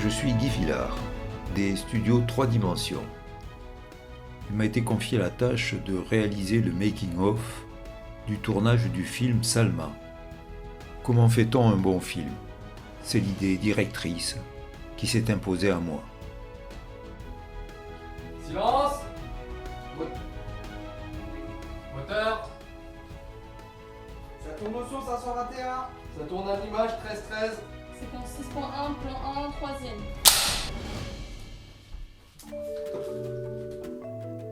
Je suis Guy Villard, des studios 3 Dimensions. Il m'a été confié la tâche de réaliser le making-of du tournage du film Salma. Comment fait-on un bon film? C'est l'idée directrice qui s'est imposée à moi. Silence! Moteur! Ça tourne au son 521. Ça tourne à l'image 13-13. Séquence 6.1, plan 1, troisième.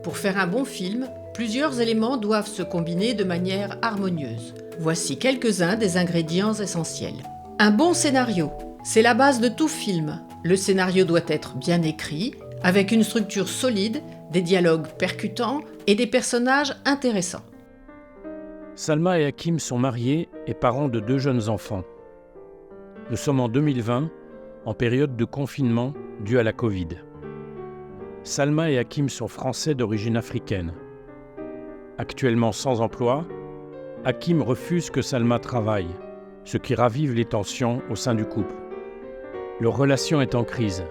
Pour faire un bon film, plusieurs éléments doivent se combiner de manière harmonieuse. Voici quelques-uns des ingrédients essentiels. Un bon scénario, c'est la base de tout film. Le scénario doit être bien écrit, avec une structure solide, des dialogues percutants et des personnages intéressants. Salma et Hakim sont mariés et parents de 2 jeunes enfants. Nous sommes en 2020, en période de confinement due à la Covid. Salma et Hakim sont français d'origine africaine. Actuellement sans emploi, Hakim refuse que Salma travaille, ce qui ravive les tensions au sein du couple. Leur relation est en crise.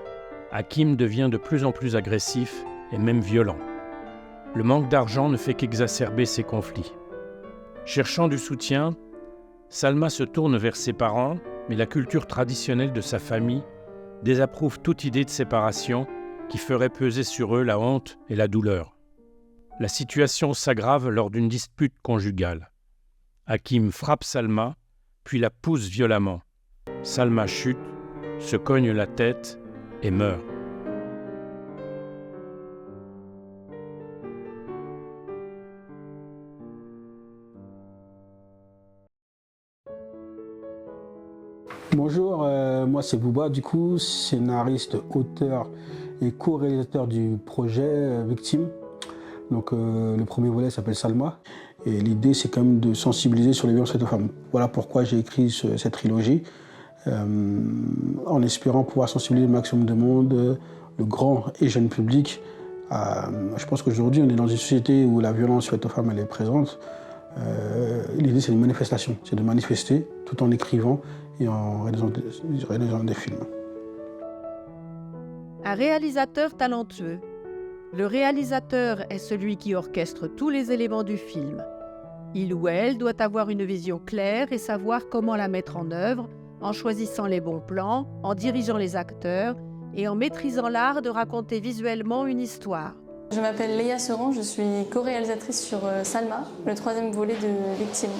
Hakim devient de plus en plus agressif et même violent. Le manque d'argent ne fait qu'exacerber ces conflits. Cherchant du soutien, Salma se tourne vers ses parents, mais la culture traditionnelle de sa famille désapprouve toute idée de séparation qui ferait peser sur eux la honte et la douleur. La situation s'aggrave lors d'une dispute conjugale. Hakim frappe Salma, puis la pousse violemment. Salma chute, se cogne la tête et meurt. Bonjour, moi c'est Bouba, du coup, scénariste, auteur et co-réalisateur du projet Victime. Donc le premier volet s'appelle Salma et l'idée c'est quand même de sensibiliser sur les violences faites aux femmes. Voilà pourquoi j'ai écrit cette trilogie, en espérant pouvoir sensibiliser le maximum de monde, le grand et jeune public. Je pense qu'aujourd'hui on est dans une société où la violence faite aux femmes elle est présente. L'idée c'est une manifestation, c'est de manifester tout en écrivant et en réalisant des films. Un réalisateur talentueux. Le réalisateur est celui qui orchestre tous les éléments du film. Il ou elle doit avoir une vision claire et savoir comment la mettre en œuvre, en choisissant les bons plans, en dirigeant les acteurs et en maîtrisant l'art de raconter visuellement une histoire. Je m'appelle Léa Seran, je suis co-réalisatrice sur Salma, le 3e volet de Victime.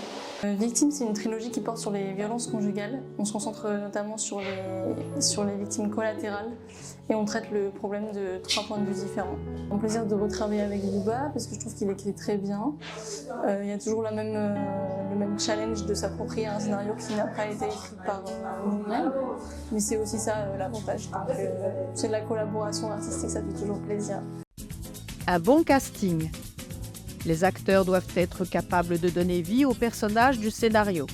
Victime, c'est une trilogie qui porte sur les violences conjugales. On se concentre notamment sur les victimes collatérales et on traite le problème de 3 points de vue différents. C'est un plaisir de retravailler avec Bouba parce que je trouve qu'il écrit très bien. Il y a toujours le même challenge de s'approprier un scénario qui n'a pas été écrit par nous-mêmes, mais c'est aussi ça l'avantage. Donc c'est de la collaboration artistique, ça fait toujours plaisir. Un bon casting. Les acteurs doivent être capables de donner vie aux personnages du scénario.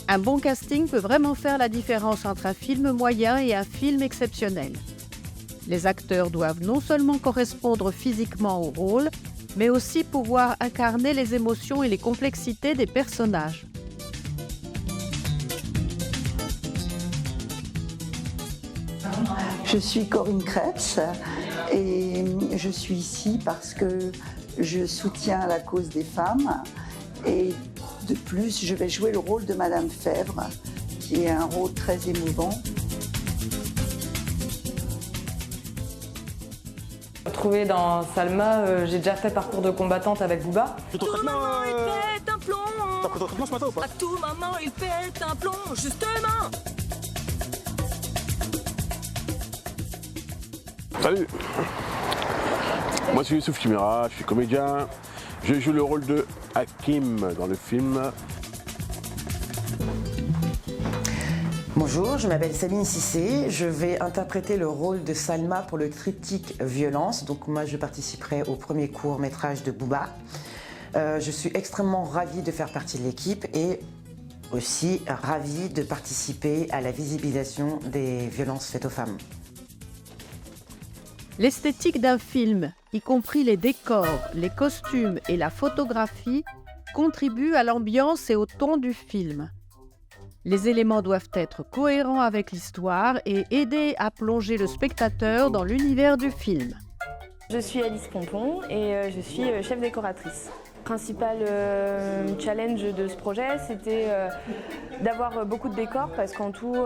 Un bon casting peut vraiment faire la différence entre un film moyen et un film exceptionnel. Les acteurs doivent non seulement correspondre physiquement au rôle, mais aussi pouvoir incarner les émotions et les complexités des personnages. Je suis Corinne Krebs et je suis ici parce que je soutiens la cause des femmes et de plus, je vais jouer le rôle de Madame Fèvre, qui est un rôle très émouvant. Retrouvée dans Salma, j'ai déjà fait parcours de combattante avec Bouba. À tout moment, il pète un plomb. T'as pris ton traitement ce matin ou pas? À tout moment, il pète un plomb, justement. Salut. Moi c'est Youssouf Chimera, je suis comédien. Je joue le rôle de Hakim dans le film. Bonjour, je m'appelle Sabine Cissé, je vais interpréter le rôle de Salma pour le triptyque Violence. Donc moi je participerai au premier court-métrage de Bouba. Je suis extrêmement ravie de faire partie de l'équipe et aussi ravie de participer à la visibilisation des violences faites aux femmes. L'esthétique d'un film, y compris les décors, les costumes et la photographie, contribue à l'ambiance et au ton du film. Les éléments doivent être cohérents avec l'histoire et aider à plonger le spectateur dans l'univers du film. Je suis Alice Pompon et je suis chef décoratrice. Le principal challenge de ce projet, c'était d'avoir beaucoup de décors parce qu'en tout,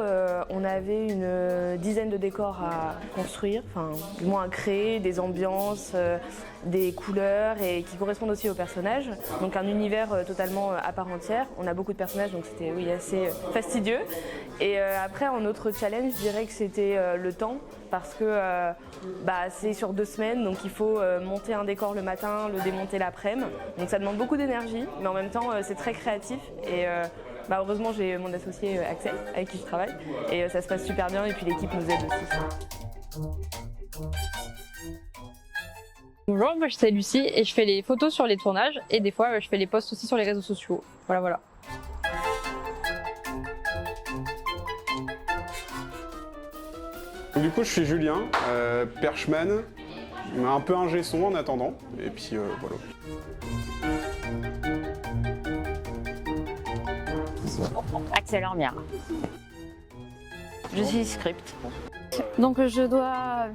on avait une dizaine de décors à construire, enfin, du moins à créer, des ambiances, des couleurs et qui correspondent aussi aux personnages. Donc un univers totalement à part entière. On a beaucoup de personnages, donc c'était assez fastidieux. Et après, en autre challenge, je dirais que c'était le temps parce que c'est sur 2 semaines, donc il faut monter un décor le matin, le démonter l'après-midi. Donc ça demande beaucoup d'énergie, mais en même temps c'est très créatif. Et heureusement j'ai mon associé Axel avec qui je travaille et ça se passe super bien et puis l'équipe nous aide aussi. Bonjour, moi c'est Lucie et je fais les photos sur les tournages et des fois je fais les posts aussi sur les réseaux sociaux. Voilà. Du coup, je suis Julien, perchman, un peu ingé son en attendant, et puis voilà. Axel Ormière. Je suis script. Donc je dois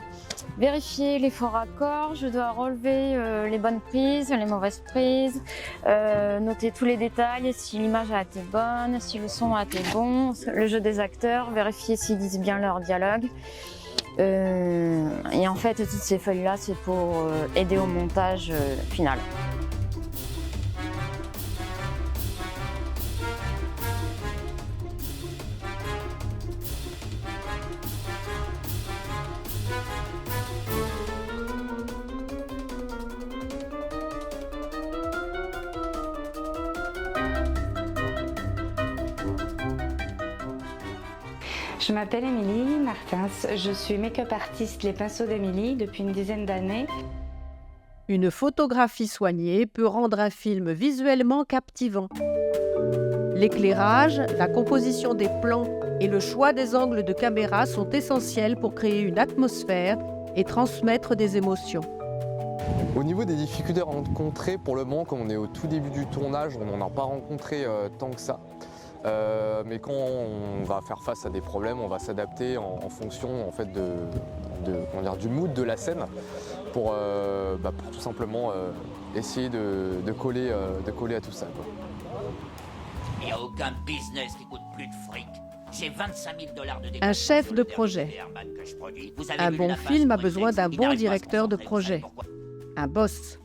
vérifier les faux raccords, je dois relever les bonnes prises, les mauvaises prises, noter tous les détails, si l'image a été bonne, si le son a été bon, le jeu des acteurs, vérifier s'ils disent bien leur dialogue. Et en fait, toutes ces feuilles-là, c'est pour aider au montage final. Je m'appelle Émilie Martins, je suis make-up artiste Les Pinceaux d'Émilie depuis une dizaine d'années. Une photographie soignée peut rendre un film visuellement captivant. L'éclairage, la composition des plans et le choix des angles de caméra sont essentiels pour créer une atmosphère et transmettre des émotions. Au niveau des difficultés rencontrées, pour le moment, comme on est au tout début du tournage, on n'en a pas rencontré tant que ça. Mais quand on va faire face à des problèmes, on va s'adapter en fonction en fait, du mood de la scène pour tout simplement essayer de coller à tout ça. Il n'y a aucun business qui coûte plus de fric. J'ai 25 000 $ de Un chef de projet. Un bon film a besoin d'un bon directeur de projet. Un boss.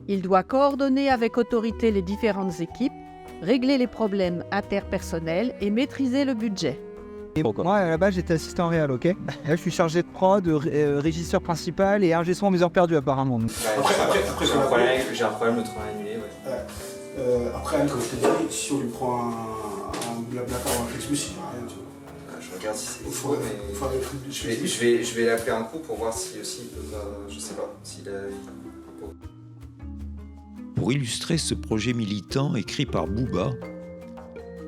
Il doit coordonner avec autorité les différentes équipes, régler les problèmes interpersonnels et maîtriser le budget. Moi, à la base, j'étais assistant réel, ok. Là, je suis chargé de prod, régisseur principal et ingé son à mes heures perdues, apparemment. Après j'ai un problème, le train annulé. Ouais. Après, comme je t'ai dit, si on lui prend un blablacar ou un Flixbus, il n'y a rien, tu vois. Je regarde si c'est dispo, mais je vais l'appeler un coup pour voir si aussi, je sais pas, s'il a... Pour illustrer ce projet militant écrit par Booba,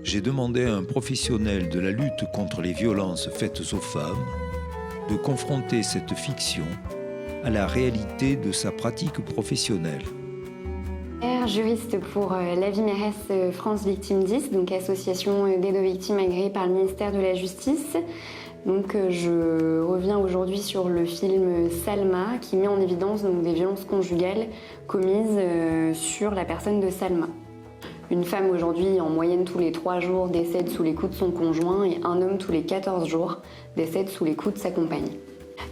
j'ai demandé à un professionnel de la lutte contre les violences faites aux femmes de confronter cette fiction à la réalité de sa pratique professionnelle. Juriste pour la Vie Mairesse France Victime 10, donc association d'aide aux victimes agréée par le ministère de la Justice. Donc je reviens aujourd'hui sur le film Salma qui met en évidence donc, des violences conjugales commises sur la personne de Salma. Une femme aujourd'hui en moyenne tous les 3 jours décède sous les coups de son conjoint et un homme tous les 14 jours décède sous les coups de sa compagne.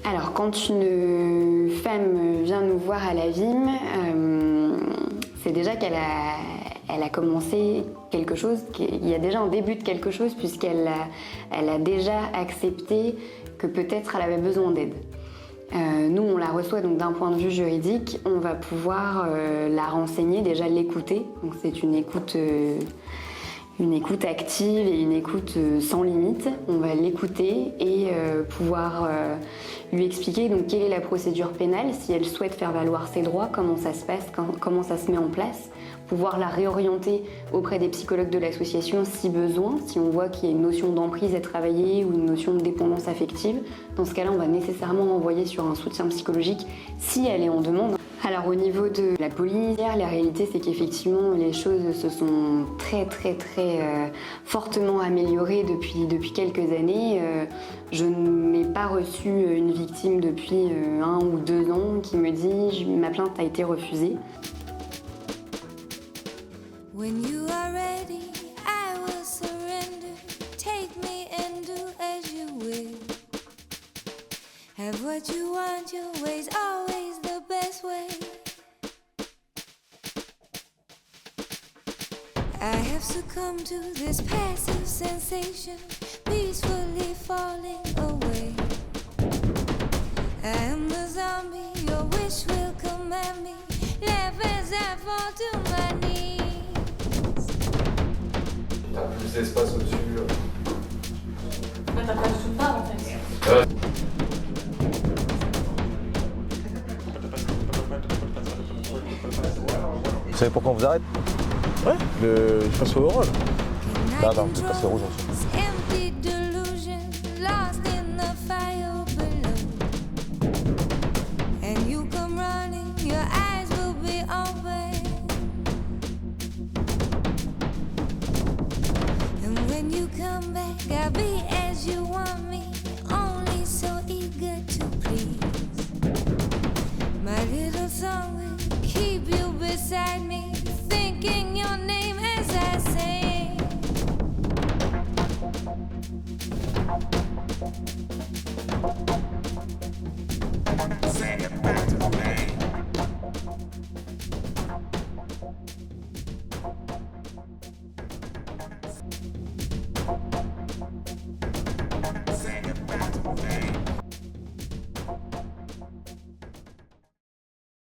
Alors quand une femme vient nous voir à la VIM, c'est déjà qu'elle a commencé quelque chose, il y a déjà un début de quelque chose puisqu'elle a déjà accepté que peut-être elle avait besoin d'aide. Nous, on la reçoit donc d'un point de vue juridique, on va pouvoir la renseigner, déjà l'écouter. Donc c'est une écoute active et une écoute sans limite. On va l'écouter et pouvoir lui expliquer donc quelle est la procédure pénale, si elle souhaite faire valoir ses droits, comment ça se passe, comment ça se met en place, pouvoir la réorienter auprès des psychologues de l'association si besoin, si on voit qu'il y a une notion d'emprise à travailler ou une notion de dépendance affective. Dans ce cas-là, on va nécessairement envoyer sur un soutien psychologique si elle est en demande. Alors au niveau de la police, la réalité c'est qu'effectivement les choses se sont très fortement améliorées depuis quelques années. Je n'ai pas reçu une victime depuis 1 ou 2 ans qui me dit ma plainte a été refusée. When you are ready, I will surrender. Take me and do as you will. Have what you want, your way's always the best way. I have succumbed to this passive sensation, peacefully falling away. I am the zombie, your wish will command me. Laugh as I fall to my knees. T'as plus d'espace au-dessus. T'as pas du tout de part en fait. Vous savez pourquoi on vous arrête? Ouais, je passe au rôle. Non, vous passez au rouge ensuite. Empty delusion, lost in the fire.